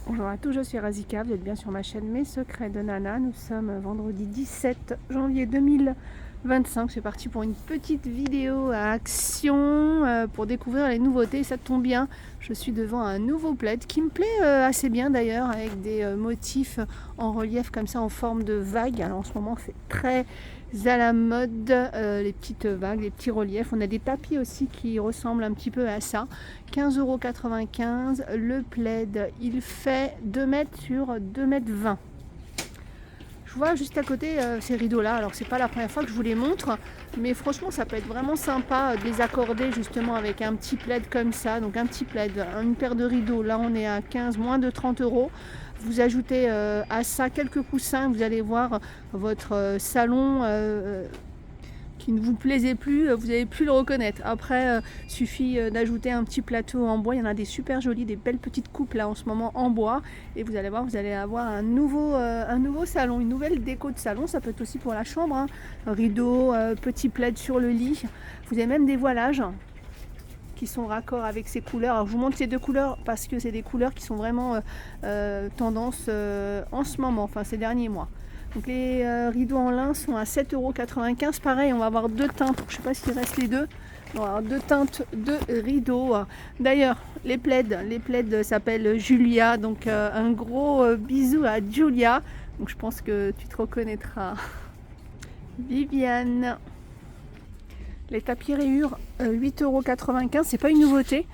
Bonjour à tous, je suis Razika, vous êtes bien sur ma chaîne Mes Secrets de Nana. Nous sommes vendredi 17 janvier 2025. C'est parti pour une petite vidéo à action pour découvrir les nouveautés. Ça tombe bien, je suis devant un nouveau plaid qui me plaît assez bien d'ailleurs, avec des motifs en relief comme ça en forme de vague. Alors en ce moment c'est très à la mode, les petites vagues, les petits reliefs. On a des tapis aussi qui ressemblent un petit peu à ça. 15,95 €. Le plaid, il fait 2 mètres sur 2,20 m. Je vois juste à côté ces rideaux là. Alors c'est pas la première fois que je vous les montre, mais franchement ça peut être vraiment sympa de les accorder justement avec un petit plaid comme ça. Donc un petit plaid, une paire de rideaux, là on est à 15, moins de 30 €. Vous ajoutez à ça quelques coussins, vous allez voir votre salon qui ne vous plaisait plus, vous n'allez plus le reconnaître. Après, suffit d'ajouter un petit plateau en bois. Il y en a des super jolis, des belles petites coupes là en ce moment en bois. Et vous allez voir, vous allez avoir un nouveau salon, une nouvelle déco de salon. Ça peut être aussi pour la chambre, hein. Rideau, petit plaid sur le lit. Vous avez même des voilages qui sont raccord avec ces couleurs. Alors, je vous montre ces deux couleurs parce que c'est des couleurs qui sont vraiment tendance en ce moment, enfin ces derniers mois. Donc les rideaux en lin sont à 7,95 €. Pareil, on va avoir deux teintes. Je ne sais pas s'il reste les deux. On va avoir deux teintes de rideaux. D'ailleurs, les plaids s'appellent Julia. Donc un gros bisou à Julia. Donc je pense que tu te reconnaîtras. Viviane. Les tapis rayures, 8,95 €. C'est pas une nouveauté.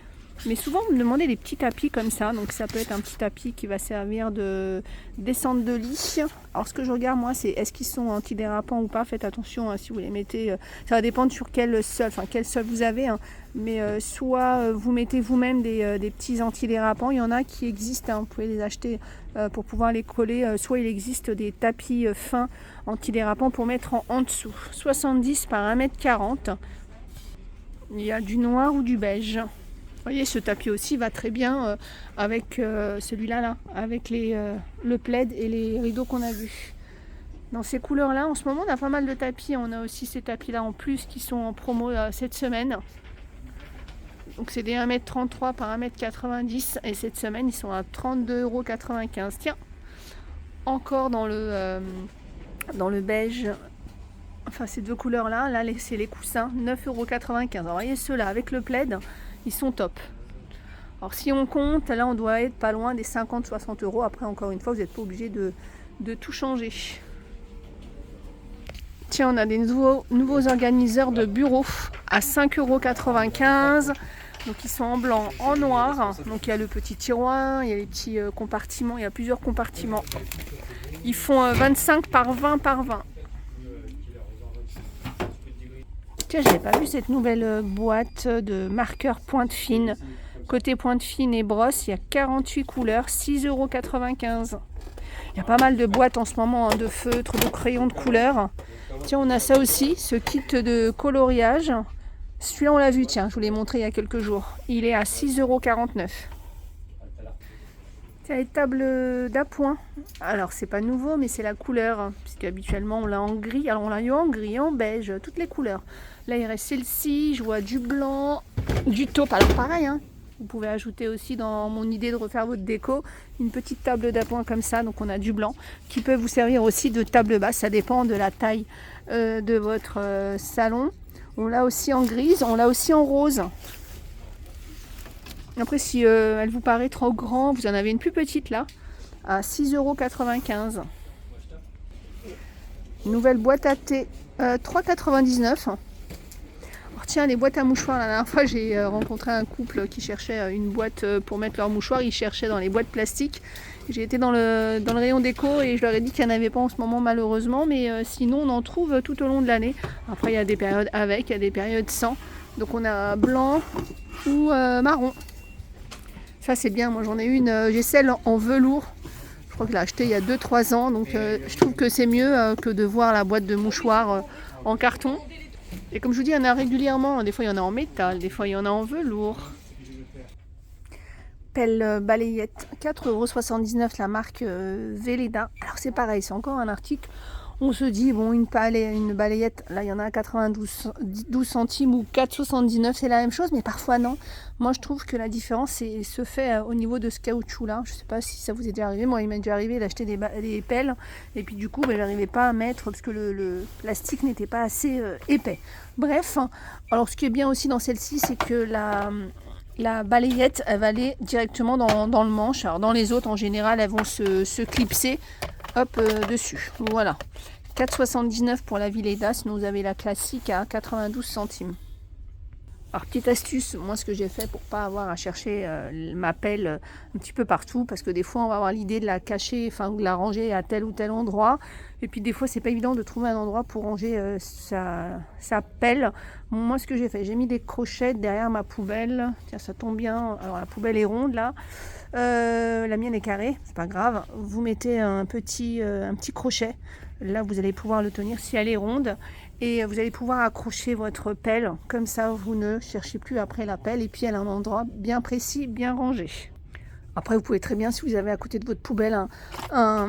Mais souvent, vous me demandez des petits tapis comme ça. Donc, ça peut être un petit tapis qui va servir de descente de lit. Alors, ce que je regarde, moi, c'est est-ce qu'ils sont antidérapants ou pas. Faites attention si vous les mettez. Ça va dépendre sur quel sol vous avez. Hein. Mais soit vous mettez vous-même des petits antidérapants. Il y en a qui existent. Hein. Vous pouvez les acheter pour pouvoir les coller. Soit il existe des tapis fins antidérapants pour mettre en dessous. 70 par 1,40 m. Il y a du noir ou du beige. Vous voyez, ce tapis aussi va très bien avec celui-là, avec le plaid et les rideaux qu'on a vus. Dans ces couleurs-là, en ce moment, on a pas mal de tapis. On a aussi ces tapis-là en plus qui sont en promo cette semaine. Donc, c'est des 1,33 m par 1,90 m. Et cette semaine, ils sont à 32,95 €. Tiens, encore dans le beige. Enfin, ces deux couleurs-là, là, c'est les coussins, 9,95 €. Alors, voyez ceux-là avec le plaid. Ils sont top. Alors si on compte, là on doit être pas loin des 50-60 €. Après, encore une fois, vous n'êtes pas obligé de tout changer. Tiens, on a des nouveaux organiseurs de bureaux à 5,95 €. Donc ils sont en blanc, en noir. Donc il y a le petit tiroir, il y a les petits compartiments, il y a plusieurs compartiments. Ils font 25 par 20 par 20. Tiens, j'avais pas vu cette nouvelle boîte de marqueurs pointe fine. Côté pointe fine et brosse, il y a 48 couleurs, 6,95 €. Il y a pas mal de boîtes en ce moment, hein, de feutres, de crayons de couleur. Tiens, on a ça aussi, ce kit de coloriage. Celui-là, on l'a vu, tiens, je vous l'ai montré il y a quelques jours. Il est à 6,49 €. Tiens, les tables d'appoint. Alors, c'est pas nouveau, mais c'est la couleur, hein, puisqu'habituellement, on l'a en gris. Alors, on l'a eu en gris, en beige, toutes les couleurs. Là, il reste celle-ci, je vois du blanc, du taupe. Alors, pareil, hein, vous pouvez ajouter aussi dans mon idée de refaire votre déco, une petite table d'appoint comme ça. Donc, on a du blanc qui peut vous servir aussi de table basse. Ça dépend de la taille de votre salon. On l'a aussi en grise, on l'a aussi en rose. Après, si elle vous paraît trop grand, vous en avez une plus petite là, à 6,95 €. Nouvelle boîte à thé, 3,99 €. Alors tiens, les boîtes à mouchoirs, la dernière fois j'ai rencontré un couple qui cherchait une boîte pour mettre leurs mouchoirs. Ils cherchaient dans les boîtes plastiques. J'ai été dans le rayon déco et je leur ai dit qu'il n'y en avait pas en ce moment malheureusement, mais sinon on en trouve tout au long de l'année. Après, il y a des périodes avec, il y a des périodes sans. Donc on a blanc ou marron. Ça c'est bien, moi j'en ai une, j'ai celle en velours. Je crois que je l'ai achetée il y a 2-3 ans, donc je trouve que c'est mieux que de voir la boîte de mouchoirs en carton. Et comme je vous dis, il y en a régulièrement, des fois il y en a en métal, des fois il y en a en velours. Pelle balayette, 4,79 € la marque Veleda. Alors c'est pareil, c'est encore un article. On se dit, bon, une balayette, là il y en a à 12 centimes ou 4,79, c'est la même chose, mais parfois non. Moi je trouve que la différence se fait au niveau de ce caoutchouc là. Je sais pas si ça vous est déjà arrivé, moi il m'est déjà arrivé d'acheter des pelles, et puis du coup j'arrivais pas à mettre, parce que le plastique n'était pas assez épais. Bref, alors ce qui est bien aussi dans celle-ci, c'est que la balayette, elle va aller directement dans le manche. Alors dans les autres, en général, elles vont se clipser, hop, dessus. Voilà. 4,79 pour la Vileda, sinon vous avez la classique à 92 centimes. Alors petite astuce, moi ce que j'ai fait pour pas avoir à chercher ma pelle un petit peu partout, parce que des fois on va avoir l'idée de la cacher, enfin de la ranger à tel ou tel endroit, et puis des fois c'est pas évident de trouver un endroit pour ranger sa pelle. Moi ce que j'ai fait, j'ai mis des crochets derrière ma poubelle. Tiens, ça tombe bien, alors la poubelle est ronde là, la mienne est carrée, c'est pas grave. Vous mettez un petit crochet, là vous allez pouvoir le tenir si elle est ronde, et vous allez pouvoir accrocher votre pelle, comme ça vous ne cherchez plus après la pelle, et puis elle a un endroit bien précis, bien rangé. Après vous pouvez très bien, si vous avez à côté de votre poubelle un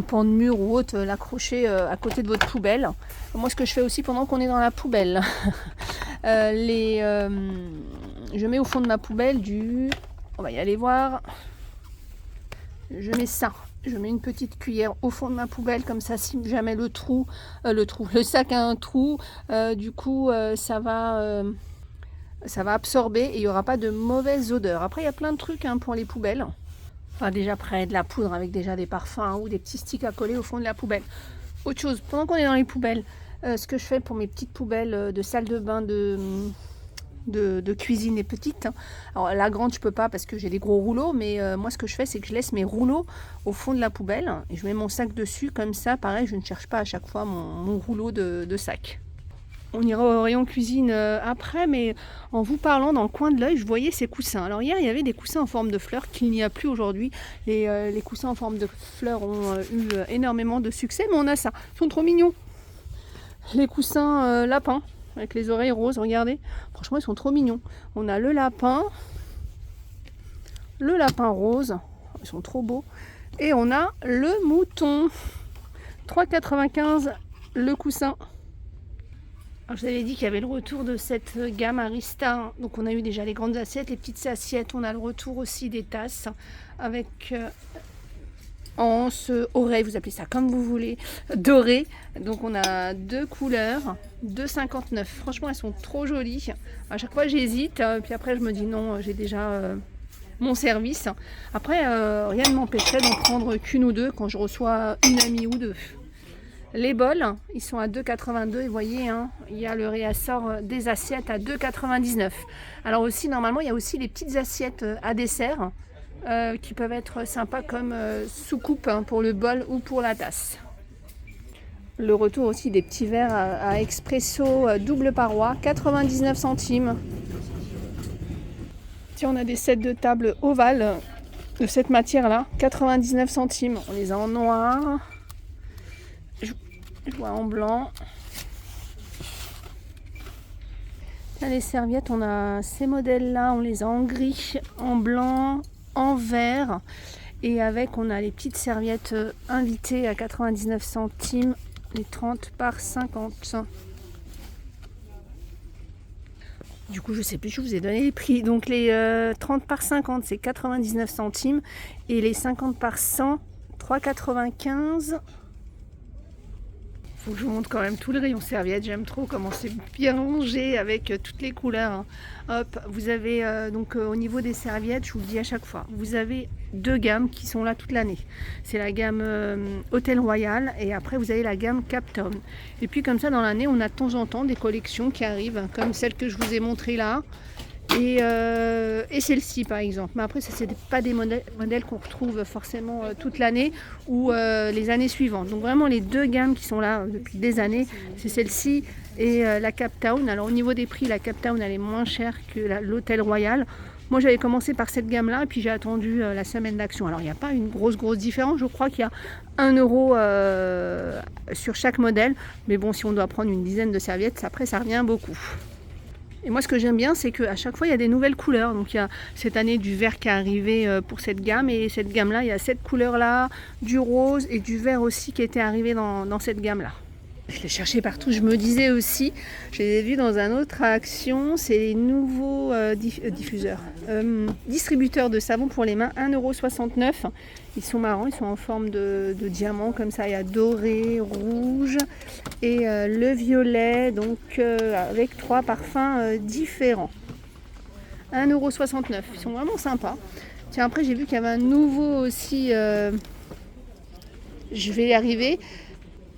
pan de mur ou autre, l'accrocher à côté de votre poubelle. Moi ce que je fais aussi pendant qu'on est dans la poubelle, je mets au fond de ma poubelle on va y aller voir, je mets ça. Je mets une petite cuillère au fond de ma poubelle, comme ça si jamais le sac a un trou, du coup ça va absorber et il n'y aura pas de mauvaise odeur. Après il y a plein de trucs pour les poubelles. Enfin, déjà près de la poudre avec déjà des parfums ou des petits sticks à coller au fond de la poubelle. Autre chose, pendant qu'on est dans les poubelles, ce que je fais pour mes petites poubelles de salle de bain, de cuisine et petites. Alors la grande je peux pas parce que j'ai des gros rouleaux, mais moi ce que je fais c'est que je laisse mes rouleaux au fond de la poubelle et je mets mon sac dessus, comme ça pareil je ne cherche pas à chaque fois mon rouleau de sac. On ira au rayon cuisine après, mais en vous parlant, dans le coin de l'œil je voyais ces coussins. Alors hier il y avait des coussins en forme de fleurs qu'il n'y a plus aujourd'hui. Les coussins en forme de fleurs ont eu énormément de succès, mais on a ça, ils sont trop mignons. Les coussins lapins avec les oreilles roses, regardez, franchement ils sont trop mignons. On a le lapin rose, ils sont trop beaux, et on a le mouton, 3,95 le coussin. Alors, je vous avais dit qu'il y avait le retour de cette gamme Arista, donc on a eu déjà les grandes assiettes, les petites assiettes, on a le retour aussi des tasses avec anse, oreille, vous appelez ça comme vous voulez, doré. Donc on a deux couleurs, 2,59. Franchement elles sont trop jolies. À chaque fois j'hésite, puis après je me dis non, j'ai déjà mon service. Après rien ne m'empêcherait d'en prendre qu'une ou deux quand je reçois une amie ou deux. Les bols, ils sont à 2,82 et vous voyez, il y a le réassort des assiettes à 2,99. Alors aussi normalement il y a aussi les petites assiettes à dessert, qui peuvent être sympas comme soucoupe pour le bol ou pour la tasse. Le retour aussi des petits verres à expresso double paroi, 99 centimes. Tiens, on a des sets de table ovales de cette matière là, 99 centimes. On les a en noir, je vois en blanc. Tiens, les serviettes, on a ces modèles là, on les a en gris, en blanc, en vert, et avec on a les petites serviettes invitées à 99 centimes, les 30 par 50. Du coup je sais plus, je vous ai donné les prix. Donc les 30 par 50 c'est 99 centimes et les 50 par 100 3,95. Faut que je vous montre quand même tout le rayon serviettes, j'aime trop comment c'est bien rangé avec toutes les couleurs. Hop, vous avez donc au niveau des serviettes, je vous le dis à chaque fois, vous avez deux gammes qui sont là toute l'année. C'est la gamme Hôtel Royal et après vous avez la gamme Captown. Et puis comme ça dans l'année, on a de temps en temps des collections qui arrivent, comme celle que je vous ai montrée là. Et celle-ci par exemple, mais après ça c'est pas des modèles qu'on retrouve forcément toute l'année ou les années suivantes. Donc vraiment les deux gammes qui sont là depuis des années, c'est celle-ci et la Captown. Alors au niveau des prix, la Captown elle est moins chère que l'Hôtel Royal. Moi j'avais commencé par cette gamme là et puis j'ai attendu la semaine d'action. Alors il n'y a pas une grosse différence, je crois qu'il y a 1 euro sur chaque modèle, mais bon si on doit prendre une dizaine de serviettes, après ça revient beaucoup. Et moi ce que j'aime bien, c'est qu'à chaque fois il y a des nouvelles couleurs. Donc il y a cette année du vert qui est arrivé pour cette gamme, et cette gamme là il y a cette couleur là, du rose et du vert aussi qui était arrivé dans cette gamme là. Je les cherchais partout. Je me disais aussi, je les ai vus dans un autre action, c'est les nouveaux distributeurs de savon pour les mains, 1,69 €. Ils sont marrants, ils sont en forme de diamant comme ça. Il y a doré, rouge et le violet, donc avec 3 parfums différents. 1,69 €. Ils sont vraiment sympas. Tiens, après j'ai vu qu'il y avait un nouveau aussi, je vais y arriver,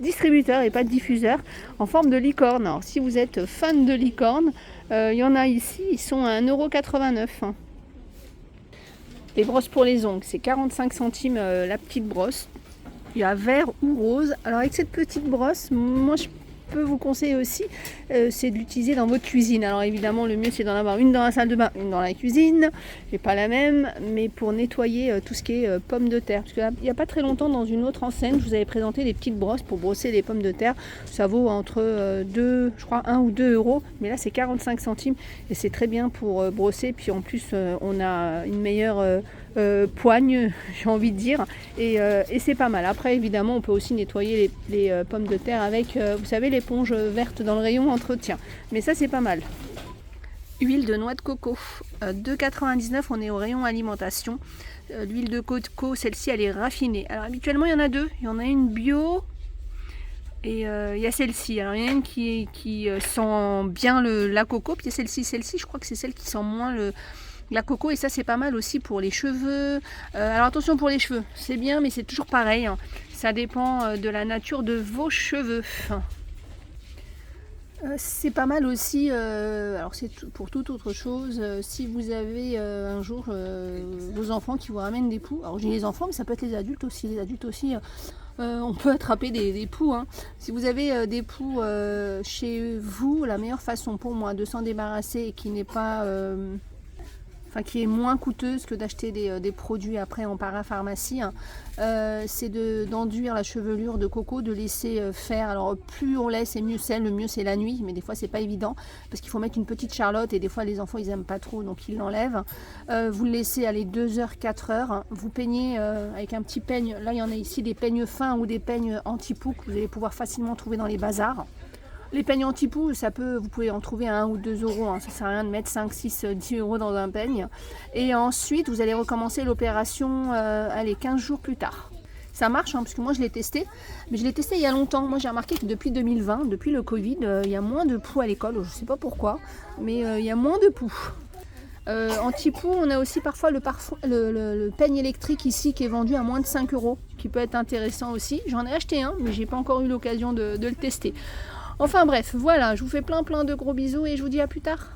distributeur et pas de diffuseur, en forme de licorne. Alors si vous êtes fan de licorne, il y en a ici, ils sont à 1,89 €. Les brosses pour les ongles, c'est 45 centimes la petite brosse. Il y a vert ou rose. Alors avec cette petite brosse, moi je peux vous conseiller aussi, c'est de l'utiliser dans votre cuisine. Alors évidemment le mieux c'est d'en avoir une dans la salle de bain, une dans la cuisine, et pas la même, mais pour nettoyer tout ce qui est pommes de terre. Parce qu'il n'y a pas très longtemps dans une autre enseigne, je vous avais présenté des petites brosses pour brosser les pommes de terre. Ça vaut entre 1 ou 2 €, mais là c'est 45 centimes et c'est très bien pour brosser. Puis en plus on a une meilleure poigne, j'ai envie de dire, et c'est pas mal. Après évidemment on peut aussi nettoyer les pommes de terre avec, vous savez, l'éponge verte dans le rayon entretien, mais ça c'est pas mal. Huile de noix de coco, 2,99 €, on est au rayon alimentation. L'huile de coco, celle-ci elle est raffinée. Alors habituellement il y en a deux, il y en a une bio et il y a celle-ci. Alors il y en a une qui sent bien la coco, puis il y a celle-ci je crois que c'est celle qui sent moins la coco, et ça c'est pas mal aussi pour les cheveux. Alors attention, pour les cheveux c'est bien, mais c'est toujours pareil, hein. Ça dépend de la nature de vos cheveux. C'est pas mal aussi, alors c'est pour toute autre chose, si vous avez un jour vos enfants qui vous ramènent des poux. Alors j'ai les enfants, mais ça peut être les adultes aussi. Les adultes aussi, on peut attraper des poux, hein. Si vous avez des poux chez vous, la meilleure façon pour moi de s'en débarrasser et qui n'est pas qui est moins coûteuse que d'acheter des produits après en parapharmacie, hein, c'est d'enduire la chevelure de coco, de laisser faire. Alors plus on laisse et mieux c'est, le mieux c'est la nuit, mais des fois c'est pas évident parce qu'il faut mettre une petite charlotte et des fois les enfants ils aiment pas trop, donc ils l'enlèvent. Vous le laissez aller 2 heures, 4 heures, vous peignez avec un petit peigne. Là il y en a ici des peignes fins ou des peignes anti-poux que vous allez pouvoir facilement trouver dans les bazars. Les peignes anti-poux, vous pouvez en trouver à 1 ou 2 €, hein. Ça sert à rien de mettre 5, 6, 10 € dans un peigne. Et ensuite, vous allez recommencer l'opération 15 jours plus tard. Ça marche, hein, parce que moi je l'ai testé, mais je l'ai testé il y a longtemps. Moi j'ai remarqué que depuis 2020, depuis le Covid, il y a moins de poux à l'école. Je ne sais pas pourquoi, mais il y a moins de poux. Anti-poux, on a aussi parfois le peigne électrique ici qui est vendu à moins de 5 €, qui peut être intéressant aussi. J'en ai acheté un, mais j'ai pas encore eu l'occasion de le tester. Enfin bref, voilà, je vous fais plein de gros bisous et je vous dis à plus tard.